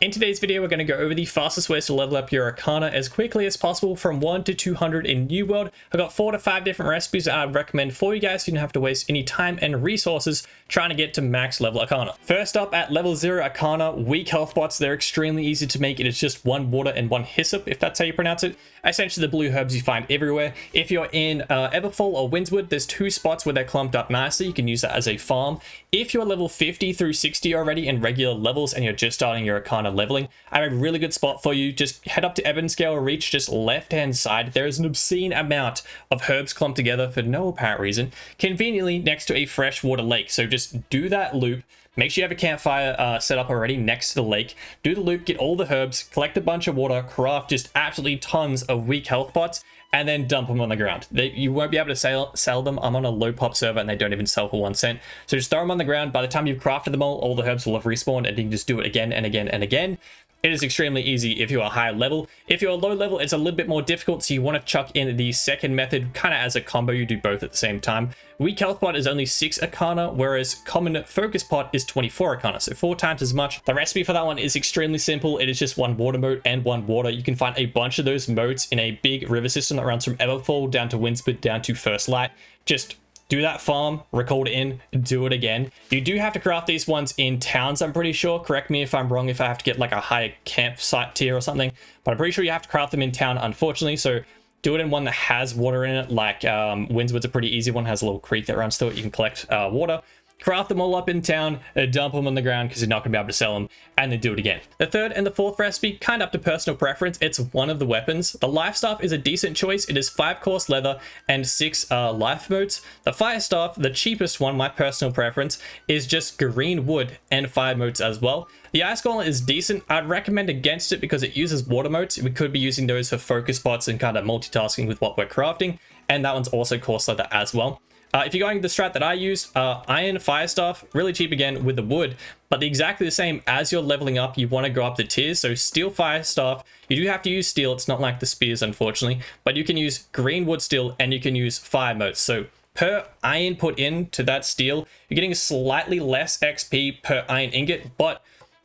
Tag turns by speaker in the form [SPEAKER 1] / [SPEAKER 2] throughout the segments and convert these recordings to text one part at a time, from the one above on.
[SPEAKER 1] In today's video, we're going to go over the fastest ways to level up your Arcana as quickly as possible from 1 to 200 in New World. I've got 4 to 5 different recipes that I'd recommend for you guys so you don't have to waste any time and resources trying to get to max level Arcana. First up, at level 0 Arcana, weak health bots. They're extremely easy to make. It is just 1 water and 1 hyssop, if that's how you pronounce it. Essentially the blue herbs you find everywhere. If you're in Everfall or Windswood, there's 2 spots where they're clumped up nicely. You can use that as a farm. If you're level 50 through 60 already in regular levels and you're just starting your Arcana leveling, I have a really good spot for you. Just head up to Ebonscale Reach, just left hand side. There is an obscene amount of herbs clumped together for no apparent reason, conveniently next to a freshwater lake. So just do that loop. Make sure you have a campfire set up already next to the lake. Do the loop, get all the herbs, collect a bunch of water, craft just absolutely tons of weak health pots, and then dump them on the ground. You won't be able to sell them. I'm on a low pop server and they don't even sell for 1 cent. So just throw them on the ground. By the time you've crafted them all the herbs will have respawned and you can just do it again and again and again. It is extremely easy if you're a high level. If you're a low level, it's a little bit more difficult, so you want to chuck in the second method kind of as a combo. You do both at the same time. Weak health pot is only 6 Arcana, whereas common focus pot is 24 Arcana, so 4 times as much. The recipe for that one is extremely simple. It is just 1 water moat and 1 water. You can find a bunch of those moats in a big river system that runs from Everfall down to Windswood down to First Light. Just do that farm, record it in, do it again. You do have to craft these ones in towns, I'm pretty sure. Correct me if I'm wrong if I have to get like a higher campsite tier or something. But I'm pretty sure you have to craft them in town, unfortunately. So do it in one that has water in it. Like Windswood's a pretty easy one, has a little creek that runs through it. You can collect water. Craft them all up in town, dump them on the ground because you're not going to be able to sell them, and then do it again. The third and the fourth recipe, kind of up to personal preference. It's one of the weapons. The life staff is a decent choice. It is 5 coarse leather and 6 life motes. The fire staff, the cheapest one, my personal preference, is just green wood and 5 motes as well. The ice golem is decent. I'd recommend against it because it uses water motes. We could be using those for focus spots and kind of multitasking with what we're crafting, and that one's also coarse leather as well. If you're going the strat that I use, iron fire staff, really cheap again with the wood, but exactly the same as you're leveling up, you want to go up the tiers. So steel fire staff, you do have to use steel. It's not like the spears, unfortunately, but you can use green wood steel and you can use fire motes. So per iron put into that steel, you're getting slightly less XP per iron ingot, but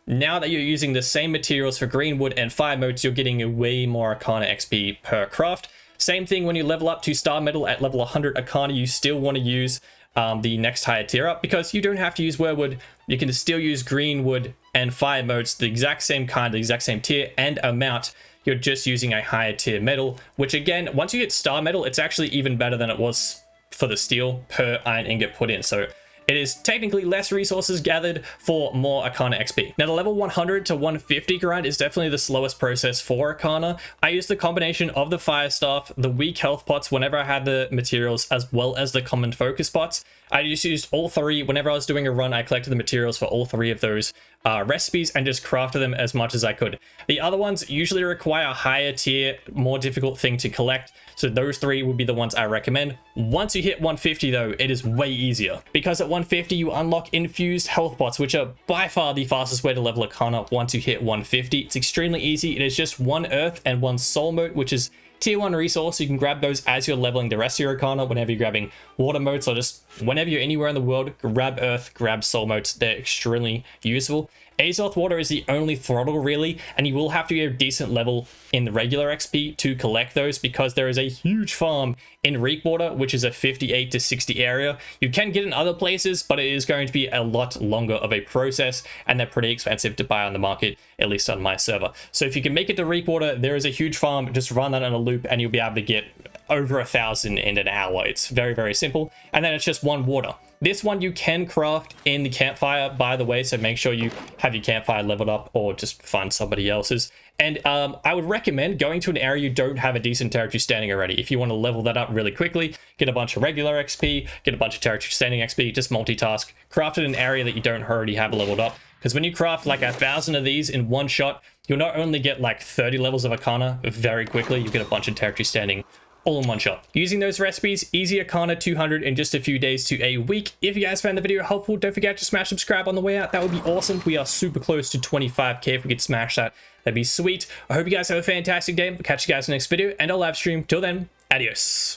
[SPEAKER 1] now that you're using the same materials for green wood and fire motes, you're getting way more Arcana XP per craft. Same thing when you level up to Star Metal at level 100 Arcana, you still want to use the next higher tier up because you don't have to use werewood. You can still use green wood and fire motes, the exact same kind, the exact same tier and amount. You're just using a higher tier metal, which again, once you get Star Metal, it's actually even better than it was for the steel per iron ingot put in. So it is technically less resources gathered for more Arcana XP. Now, the level 100 to 150 grind is definitely the slowest process for Arcana. I used the combination of the Fire Staff, the weak health pots whenever I had the materials, as well as the common focus pots. I just used all 3. Whenever I was doing a run, I collected the materials for all 3 of those recipes and just crafted them as much as I could. The other ones usually require a higher tier, more difficult thing to collect. So those 3 would be the ones I recommend. Once you hit 150 though, it is way easier because at 150 you unlock Infused Health bots, which are by far the fastest way to level Arcana once you hit 150. It's extremely easy. It is just 1 earth and 1 soul mote, which is tier 1 resource. You can grab those as you're leveling the rest of your Arcana whenever you're grabbing water motes, or just whenever you're anywhere in the world, grab earth, grab soul motes. They're extremely useful. Azeroth water is the only throttle really, and you will have to get a decent level in the regular XP to collect those because there is a huge farm in Reek water, which is a 58 to 60 area. You can get in other places, but it is going to be a lot longer of a process, and they're pretty expensive to buy on the market, at least on my server. So if you can make it to Reek water, there is a huge farm. Just run that on a loop and you'll be able to get over 1,000 in an hour. It's very, very simple. And then it's just 1 water. This one you can craft in the campfire, by the way, so make sure you have your campfire leveled up or just find somebody else's. And I would recommend going to an area you don't have a decent territory standing already. If you want to level that up really quickly, get a bunch of regular XP, get a bunch of territory standing XP, just multitask, craft it in an area that you don't already have leveled up. Because when you craft like 1,000 of these in one shot, you'll not only get like 30 levels of Arcana very quickly, you get a bunch of territory standing all in one shot. Using those recipes, easy Arcana 200 in just a few days to a week. If you guys found the video helpful, don't forget to smash subscribe on the way out. That would be awesome. We are super close to 25k. If we could smash that, that'd be sweet. I hope you guys have a fantastic day. We'll catch you guys in the next video and I'll live stream. Till then, adios.